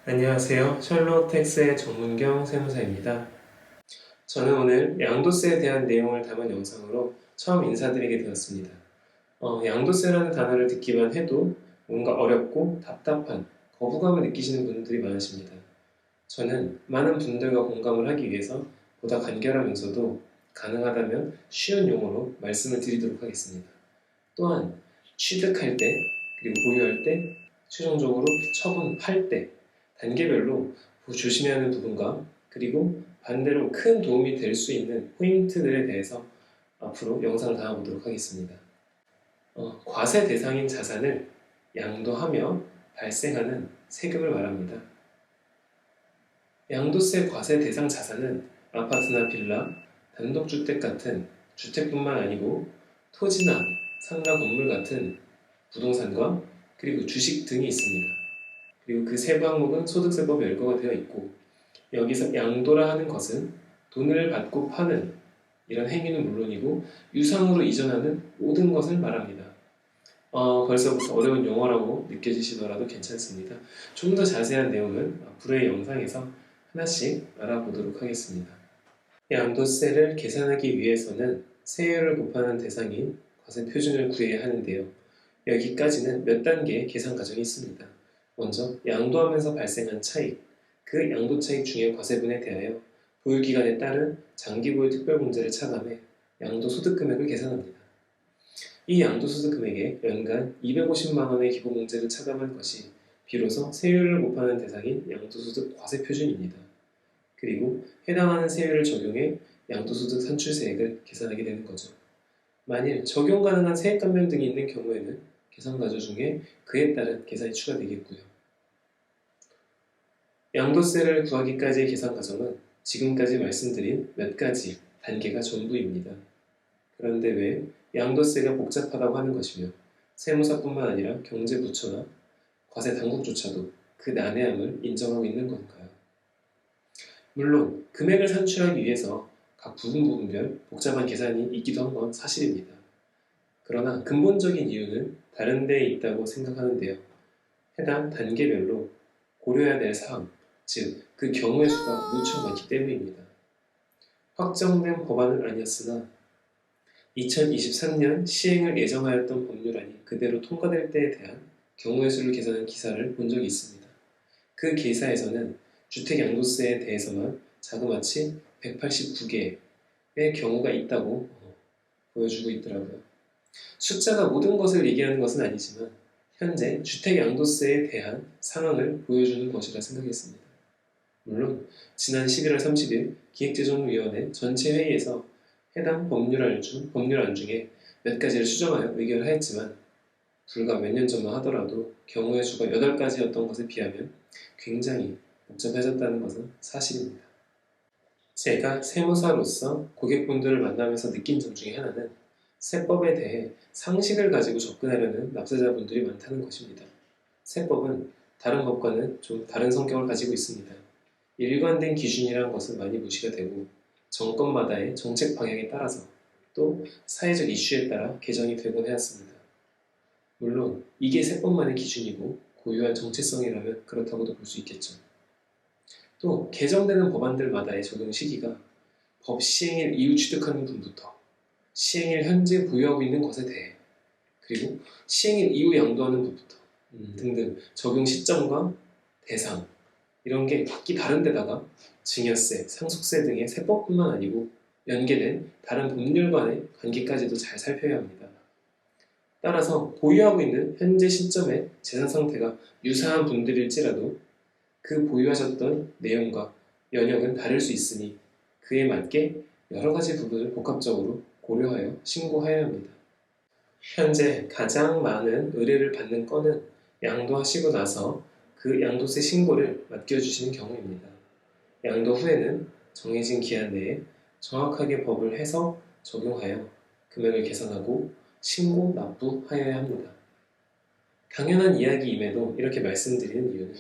안녕하세요. 셜록텍스의 정문경 세무사입니다. 저는 오늘 양도세에 대한 내용을 담은 영상으로 처음 인사드리게 되었습니다. 양도세라는 단어를 듣기만 해도 뭔가 어렵고 답답한 거부감을 느끼시는 분들이 많으십니다. 저는 많은 분들과 공감을 하기 위해서 보다 간결하면서도 가능하다면 쉬운 용어로 말씀을 드리도록 하겠습니다. 또한 취득할 때, 그리고 보유할 때, 최종적으로 처분할 때 단계별로 조심해야 하는 부분과 그리고 반대로 큰 도움이 될 수 있는 포인트들에 대해서 앞으로 영상을 담아보도록 하겠습니다. 과세 대상인 자산을 양도하며 발생하는 세금을 말합니다. 양도세 과세 대상 자산은 아파트나 빌라, 단독주택 같은 주택뿐만 아니고 토지나 상가 건물 같은 부동산과 그리고 주식 등이 있습니다. 그리고 그 세부 항목은 소득세법에 열거가 되어 있고, 여기서 양도라 하는 것은 돈을 받고 파는 이런 행위는 물론이고 유상으로 이전하는 모든 것을 말합니다. 벌써부터 어려운 용어라고 느껴지시더라도 괜찮습니다. 좀 더 자세한 내용은 앞으로의 영상에서 하나씩 알아보도록 하겠습니다. 양도세를 계산하기 위해서는 세율을 곱하는 대상인 과세 표준을 구해야 하는데요. 여기까지는 몇 단계의 계산 과정이 있습니다. 먼저 양도하면서 발생한 차익, 그 양도 차익 중의 과세분에 대하여 보유기간에 따른 장기보유 특별공제를 차감해 양도소득 금액을 계산합니다. 이 양도소득 금액에 연간 250만 원의 기본공제를 차감한 것이 비로소 세율을 곱하는 대상인 양도소득 과세표준입니다. 그리고 해당하는 세율을 적용해 양도소득 산출세액을 계산하게 되는 거죠. 만일 적용 가능한 세액 감면 등이 있는 경우에는 계산 과정 중에 그에 따른 계산이 추가되겠고요. 양도세를 구하기까지의 계산 과정은 지금까지 말씀드린 몇 가지 단계가 전부입니다. 그런데 왜 양도세가 복잡하다고 하는 것이며 세무사뿐만 아니라 경제부처나 과세 당국조차도 그 난해함을 인정하고 있는 건가요? 물론 금액을 산출하기 위해서 각 부분별 복잡한 계산이 있기도 한 건 사실입니다. 그러나 근본적인 이유는 다른 데에 있다고 생각하는데요. 해당 단계별로 고려해야 될 사항, 즉 그 경우의 수가 무척 많기 때문입니다. 확정된 법안은 아니었으나 2023년 시행을 예정하였던 법률안이 그대로 통과될 때에 대한 경우의 수를 계산한 기사를 본 적이 있습니다. 그 기사에서는 주택 양도세에 대해서만 자그마치 189개의 경우가 있다고 보여주고 있더라고요. 숫자가 모든 것을 얘기하는 것은 아니지만 현재 주택 양도세에 대한 상황을 보여주는 것이라 생각했습니다. 물론 지난 11월 30일 기획재정위원회 전체 회의에서 해당 법률안 중에 몇 가지를 수정하여 의결을 하였지만 불과 몇 년 전만 하더라도 경우의 수가 8가지였던 것에 비하면 굉장히 복잡해졌다는 것은 사실입니다. 제가 세무사로서 고객분들을 만나면서 느낀 점 중에 하나는 세법에 대해 상식을 가지고 접근하려는 납세자분들이 많다는 것입니다. 세법은 다른 법과는 좀 다른 성격을 가지고 있습니다. 일관된 기준이라는 것은 많이 무시가 되고 정권마다의 정책 방향에 따라서 또 사회적 이슈에 따라 개정이 되곤 해왔습니다. 물론 이게 세법만의 기준이고 고유한 정체성이라면 그렇다고도 볼 수 있겠죠. 또 개정되는 법안들마다의 적용 시기가 법 시행일 이후 취득하는 분부터 시행일 현재 보유하고 있는 것에 대해 그리고 시행일 이후 양도하는 분부터 등등 적용 시점과 대상 이런 게 각기 다른 데다가 증여세, 상속세 등의 세법뿐만 아니고 연계된 다른 법률 간의 관계까지도 잘 살펴야 합니다. 따라서 보유하고 있는 현재 시점의 재산 상태가 유사한 분들일지라도 그 보유하셨던 내용과 연역은 다를 수 있으니 그에 맞게 여러 가지 부분을 복합적으로 고려하여 신고해야 합니다. 현재 가장 많은 의뢰를 받는 건은 양도하시고 나서 그 양도세 신고를 맡겨주시는 경우입니다. 양도 후에는 정해진 기한 내에 정확하게 법을 해석, 적용하여 금액을 계산하고 신고, 납부하여야 합니다. 당연한 이야기임에도 이렇게 말씀드리는 이유는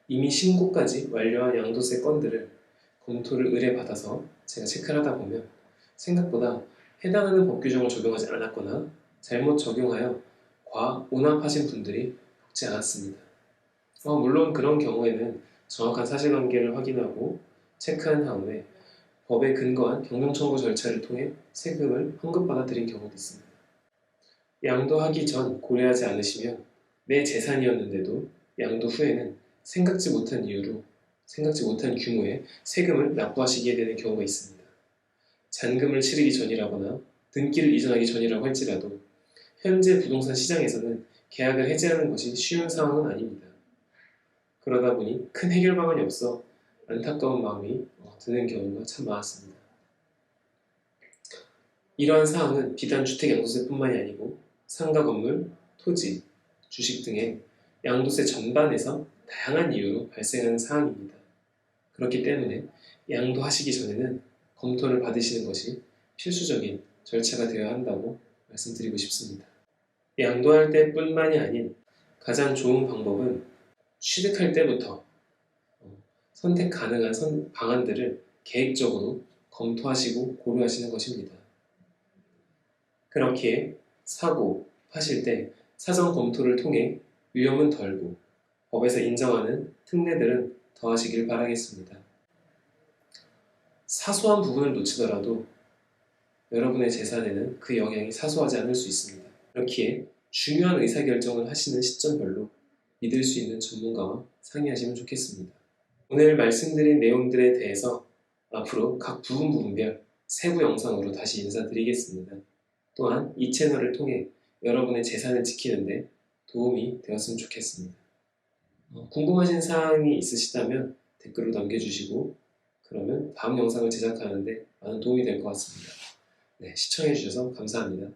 이미 신고까지 완료한 양도세 건들을 검토를 의뢰받아서 제가 체크를 하다 보면 생각보다 해당하는 법 규정을 적용하지 않았거나 잘못 적용하여 과오납하신 분들이 적지 않았습니다. 물론 그런 경우에는 정확한 사실관계를 확인하고 체크한 다음에 법에 근거한 경영청구 절차를 통해 세금을 환급받아들인 경우도 있습니다. 양도하기 전 고려하지 않으시면 내 재산이었는데도 양도 후에는 생각지 못한 이유로 생각지 못한 규모의 세금을 납부하시게 되는 경우가 있습니다. 잔금을 치르기 전이라거나 등기를 이전하기 전이라고 할지라도 현재 부동산 시장에서는 계약을 해지하는 것이 쉬운 상황은 아닙니다. 그러다 보니 큰 해결 방안이 없어 안타까운 마음이 드는 경우가 참 많았습니다. 이러한 사항은 비단 주택 양도세뿐만이 아니고 상가 건물, 토지, 주식 등의 양도세 전반에서 다양한 이유로 발생하는 사항입니다. 그렇기 때문에 양도하시기 전에는 검토를 받으시는 것이 필수적인 절차가 되어야 한다고 말씀드리고 싶습니다. 양도할 때뿐만이 아닌 가장 좋은 방법은 취득할 때부터 선택 가능한 방안들을 계획적으로 검토하시고 고려하시는 것입니다. 그렇게 사고, 파실 때 사전 검토를 통해 위험은 덜고 법에서 인정하는 특례들은 더하시길 바라겠습니다. 사소한 부분을 놓치더라도 여러분의 재산에는 그 영향이 사소하지 않을 수 있습니다. 그렇기에 중요한 의사결정을 하시는 시점별로 믿을 수 있는 전문가와 상의하시면 좋겠습니다. 오늘 말씀드린 내용들에 대해서 앞으로 각 부분별 세부 영상으로 다시 인사드리겠습니다. 또한 이 채널을 통해 여러분의 재산을 지키는데 도움이 되었으면 좋겠습니다. 궁금하신 사항이 있으시다면 댓글로 남겨주시고 그러면 다음 영상을 제작하는데 많은 도움이 될 것 같습니다. 네, 시청해주셔서 감사합니다.